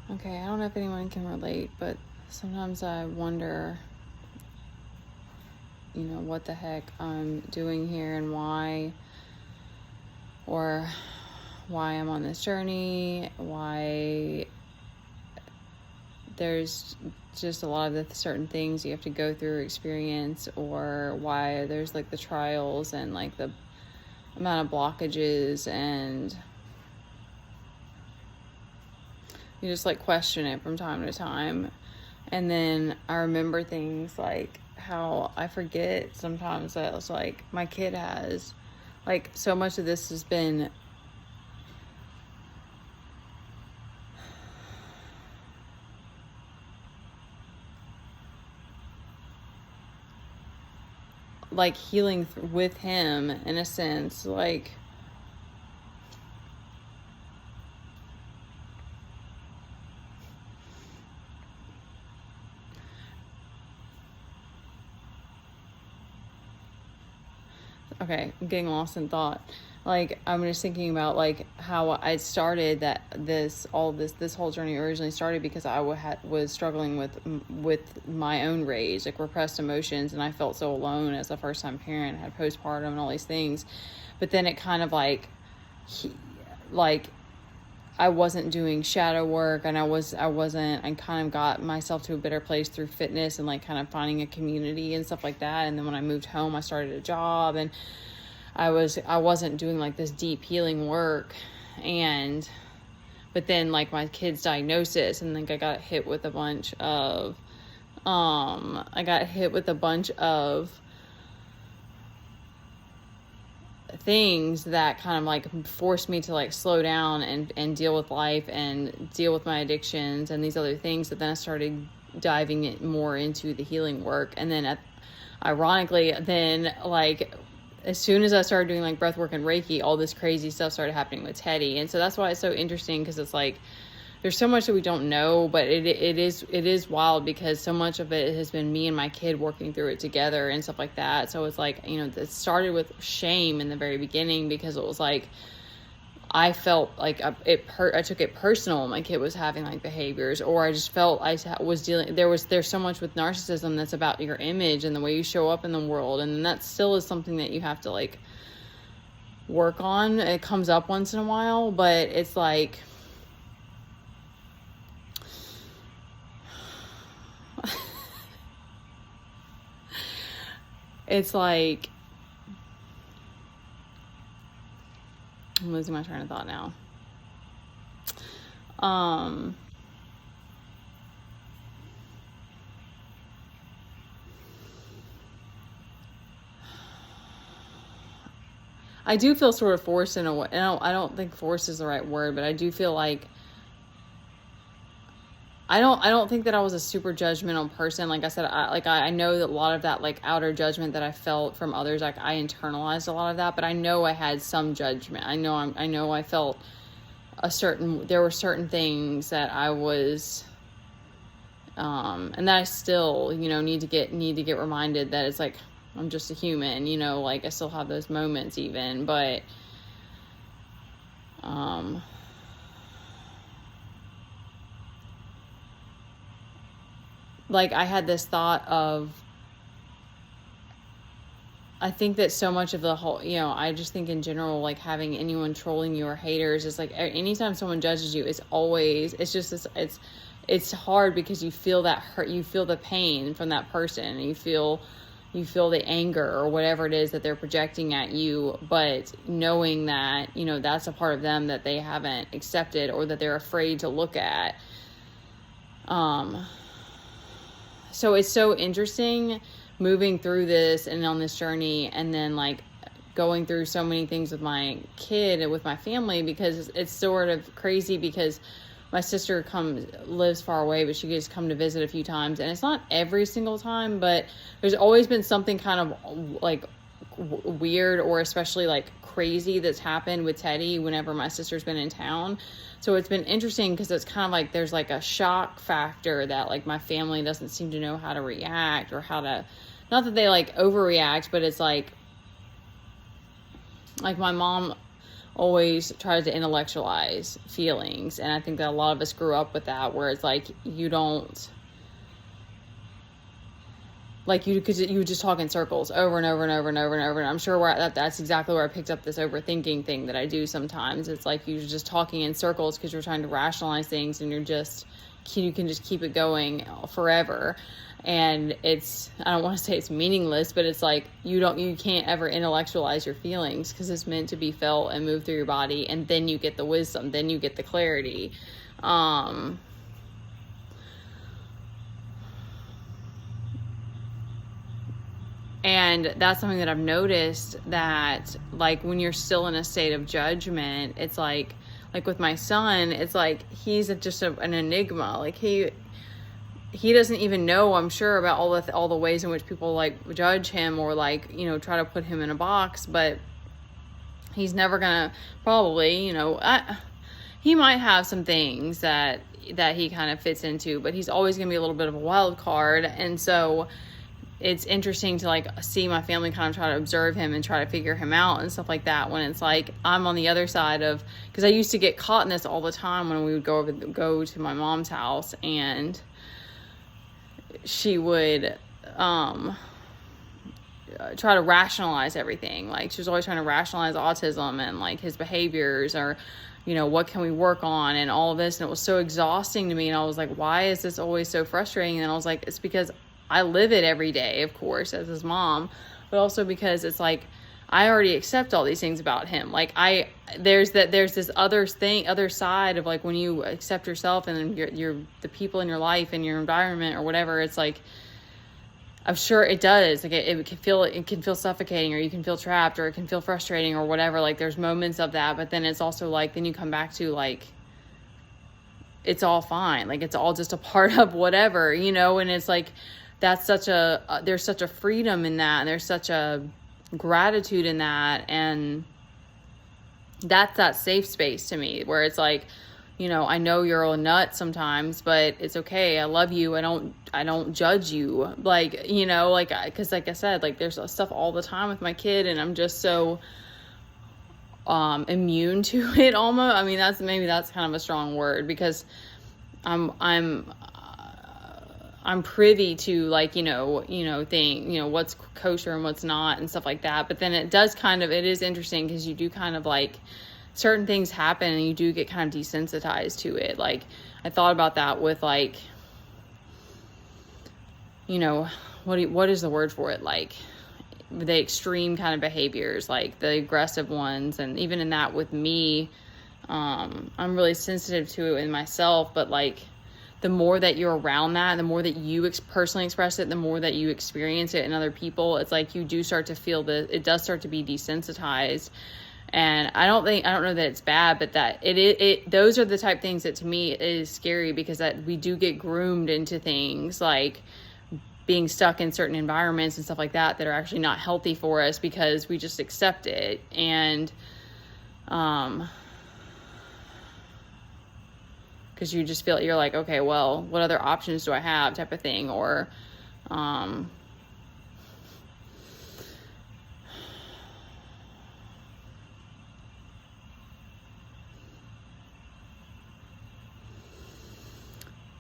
Okay, I don't know if anyone can relate, but sometimes I wonder, what the heck I'm doing here and why, or why I'm on this journey, why there's just a lot of the certain things you have to go through, experience, or why there's like the trials and like the amount of blockages, and you just like question it from time to time. And then I remember things like how I forget sometimes that it's like my kid has, like, so much of this has been like healing with him in a sense, like okay, I'm getting lost in thought. Like, I'm just thinking about like how I started that this whole journey originally started because I was struggling with my own rage, like repressed emotions, and I felt so alone as a first time parent, had postpartum and all these things. But then it kind of like I wasn't doing shadow work, and I kind of got myself to a better place through fitness and like kind of finding a community and stuff like that. And then when I moved home, I started a job, and I wasn't doing like this deep healing work. But then like my kid's diagnosis, and like I got hit with a bunch of things that kind of like forced me to like slow down and deal with life and deal with my addictions and these other things. That then I started diving it more into the healing work. And then ironically, then like as soon as I started doing like breath work and Reiki, all this crazy stuff started happening with Teddy. And so that's why it's so interesting, because it's like there's so much that we don't know, but it is wild, because so much of it has been me and my kid working through it together and stuff like that. So it's like, it started with shame in the very beginning, because it was like I felt like I took it personal when my kid was having like behaviors, or I just felt I was dealing, there's so much with narcissism that's about your image and the way you show up in the world. And that still is something that you have to like work on. It comes up once in a while, but it's like, it's like, I'm losing my train of thought now. I do feel sort of forced in a way. I don't think forced is the right word, but I do feel like I don't think that I was a super judgmental person. Like I said, I know that a lot of that like outer judgment that I felt from others, like I internalized a lot of that, but I know I had some judgment. I know I felt there were certain things that I was, and that I still, need to get reminded that it's like, I'm just a human, like I still have those moments even, but, like I had this thought of, I think that so much of the whole, I just think in general, like having anyone trolling you or haters is like, anytime someone judges you, it's hard, because you feel that hurt, you feel the pain from that person, and you feel the anger or whatever it is that they're projecting at you, but knowing that, that's a part of them that they haven't accepted, or that they're afraid to look at. So it's so interesting moving through this and on this journey, and then like going through so many things with my kid and with my family, because it's sort of crazy, because my sister lives far away, but she gets come to visit a few times, and it's not every single time, but there's always been something kind of like weird, or especially like crazy, that's happened with Teddy whenever my sister's been in town. So it's been interesting, because it's kind of like there's like a shock factor that like my family doesn't seem to know how to react, or how to, not that they like overreact, but it's like my mom always tries to intellectualize feelings. And I think that a lot of us grew up with that, where it's like, you don't, like, because you would just talk in circles over and over and over and over and over. And I'm sure that's exactly where I picked up this overthinking thing that I do sometimes. It's like you're just talking in circles because you're trying to rationalize things, and you can just keep it going forever. And I don't want to say it's meaningless, but it's like you can't ever intellectualize your feelings, because it's meant to be felt and move through your body, and then you get the wisdom, then you get the clarity. And that's something that I've noticed, that like when you're still in a state of judgment, it's like with my son, it's like he's just an enigma. Like he doesn't even know, I'm sure, about all the ways in which people like judge him, or like, you know, try to put him in a box. But he's never gonna, probably, you know, he might have some things that he kind of fits into, but he's always gonna be a little bit of a wild card. And so it's interesting to like see my family kind of try to observe him and try to figure him out and stuff like that, when it's like I'm on the other side of, because I used to get caught in this all the time when we would go to my mom's house, and she would try to rationalize everything. Like, she was always trying to rationalize autism and like his behaviors, or, you know, what can we work on, and all of this. And it was so exhausting to me. And I was like, why is this always so frustrating? And I was like, it's because I live it every day, of course, as his mom, but also because it's like, I already accept all these things about him. Like there's this other side of like, when you accept yourself and you're the people in your life and your environment or whatever, it's like, I'm sure it does. Like it can feel suffocating, or you can feel trapped, or it can feel frustrating or whatever. Like there's moments of that, but then it's also like, then you come back to like, it's all fine. Like it's all just a part of whatever, you know? And it's like, there's such a freedom in that, and there's such a gratitude in that, and that's that safe space to me, where it's like, you know, I know you're a nut sometimes, but it's okay. I love you. I don't judge you. Like, you know, like, because like I said, like there's stuff all the time with my kid, and I'm just so immune to it almost. I mean, that's kind of a strong word, because I'm privy to like, you know, what's kosher and what's not and stuff like that. But then it is interesting, because you do kind of like, certain things happen and you do get kind of desensitized to it. Like I thought about that with like, you know, what is the word for it? Like the extreme kind of behaviors, like the aggressive ones. And even in that with me, I'm really sensitive to it in myself, but like, the more that you're around that, the more that you personally express it, the more that you experience it in other people, it's like you do start to feel it does start to be desensitized. And I don't know that it's bad, but that those are the type of things that to me is scary, because that we do get groomed into things like being stuck in certain environments and stuff like that are actually not healthy for us, because we just accept it. And because you just feel, you're like, okay, well, what other options do I have, type of thing. Or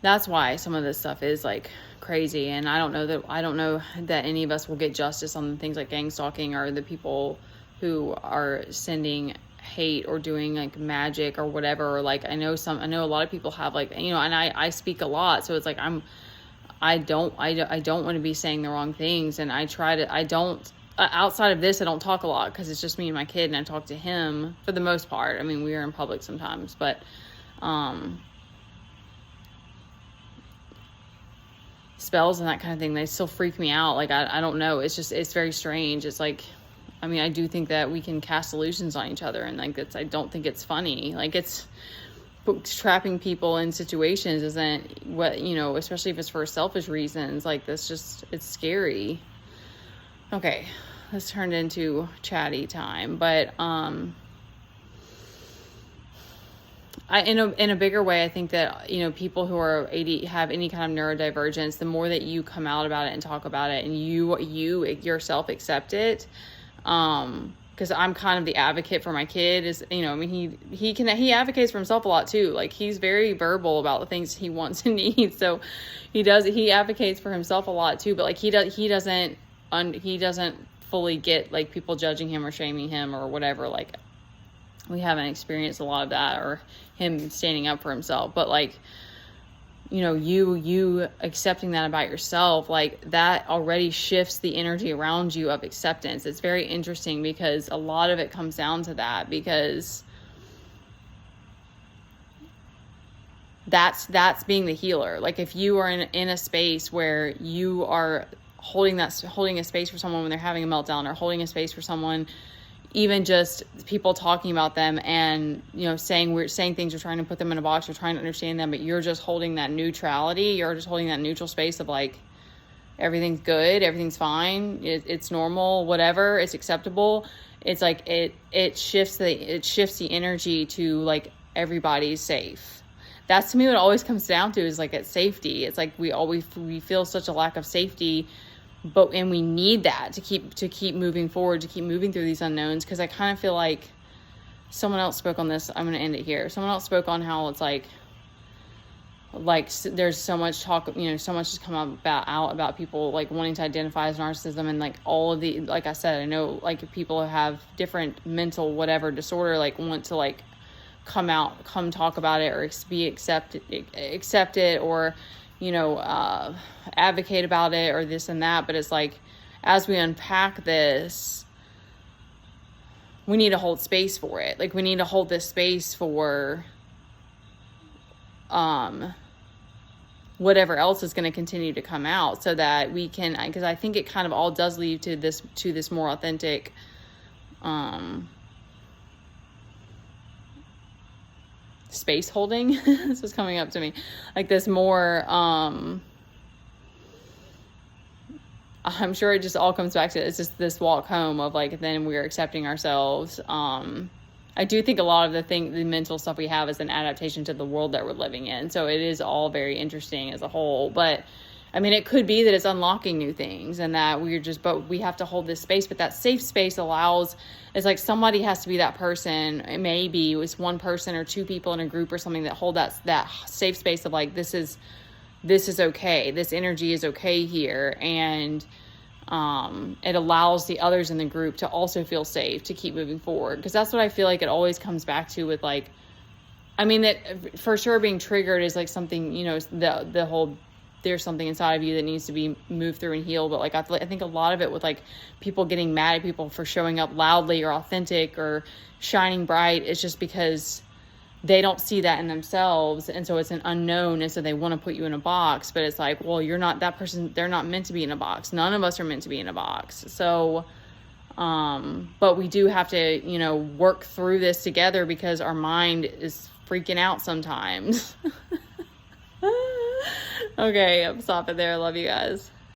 that's why some of this stuff is like crazy. And I don't know that any of us will get justice on things like gang stalking, or the people who are sending hate or doing like magic or whatever. Or like I know a lot of people have like, you know, and I speak a lot, so it's like I don't want to be saying the wrong things, and outside of this I don't talk a lot, because it's just me and my kid, and I talk to him for the most part. I mean, we are in public sometimes, but spells and that kind of thing, they still freak me out. Like I don't know, it's very strange. It's like, I mean, I do think that we can cast illusions on each other, and like I don't think it's funny. Like it's trapping people in situations isn't what, you know, especially if it's for selfish reasons. Like it's scary. Okay, this turned into chatty time, but in a bigger way, I think that, you know, people who are AD have any kind of neurodivergence, the more that you come out about it and talk about it, and you yourself accept it, because I'm kind of the advocate for my kid, is, you know, I mean, he advocates for himself a lot too. Like, he's very verbal about the things he wants and needs. So he advocates for himself a lot too, but like he doesn't fully get like people judging him or shaming him or whatever. Like, we haven't experienced a lot of that, or him standing up for himself. But like, you know, you accepting that about yourself, like, that already shifts the energy around you of acceptance. It's very interesting, because a lot of it comes down to that, because that's being the healer. Like, if you are in a space where you are holding a space for someone when they're having a meltdown, or holding a space for someone, even just people talking about them and, you know, saying things, or trying to put them in a box, or trying to understand them, but you're just holding that neutrality, you're just holding that neutral space of like, everything's good, everything's fine, it's normal, whatever, it's acceptable. It's like, it shifts the energy to like, everybody's safe. That's, to me, what it always comes down to, is like, it's safety. It's like, we feel such a lack of safety, and we need that to keep moving forward, to keep moving through these unknowns. Because I kind of feel like someone else spoke on this. I'm going to end it here. Someone else spoke on how it's like there's so much talk, you know, so much has come out about people like wanting to identify as narcissism, and like all of the, like I said, I know like people who have different mental whatever disorder, like, want to like come talk about it, or accept it, or, you know, advocate about it, or this and that. But it's like, as we unpack this, we need to hold space for it. Like, we need to hold this space for whatever else is going to continue to come out, so that we can, because I think it kind of all does lead to this more authentic space holding. This was coming up to me, like, this more I'm sure it just all comes back to, it's just this walk home of like, then we're accepting ourselves. I do think a lot of the mental stuff we have is an adaptation to the world that we're living in. So it is all very interesting as a whole. But I mean, it could be that it's unlocking new things, and that but we have to hold this space. But that safe space it's like somebody has to be that person. It maybe it's one person or two people in a group or something that hold that safe space of like, this is okay. This energy is okay here. And it allows the others in the group to also feel safe to keep moving forward. Because that's what I feel like it always comes back to with like, I mean, that for sure being triggered is like something, you know, the whole, there's something inside of you that needs to be moved through and healed. But like, I think a lot of it with like people getting mad at people for showing up loudly or authentic or shining bright is just because they don't see that in themselves. And so it's an unknown. And so they want to put you in a box, but it's like, well, you're not that person. They're not meant to be in a box. None of us are meant to be in a box. So, but we do have to, you know, work through this together, because our mind is freaking out sometimes. Okay, I'm stopping there. Love you guys.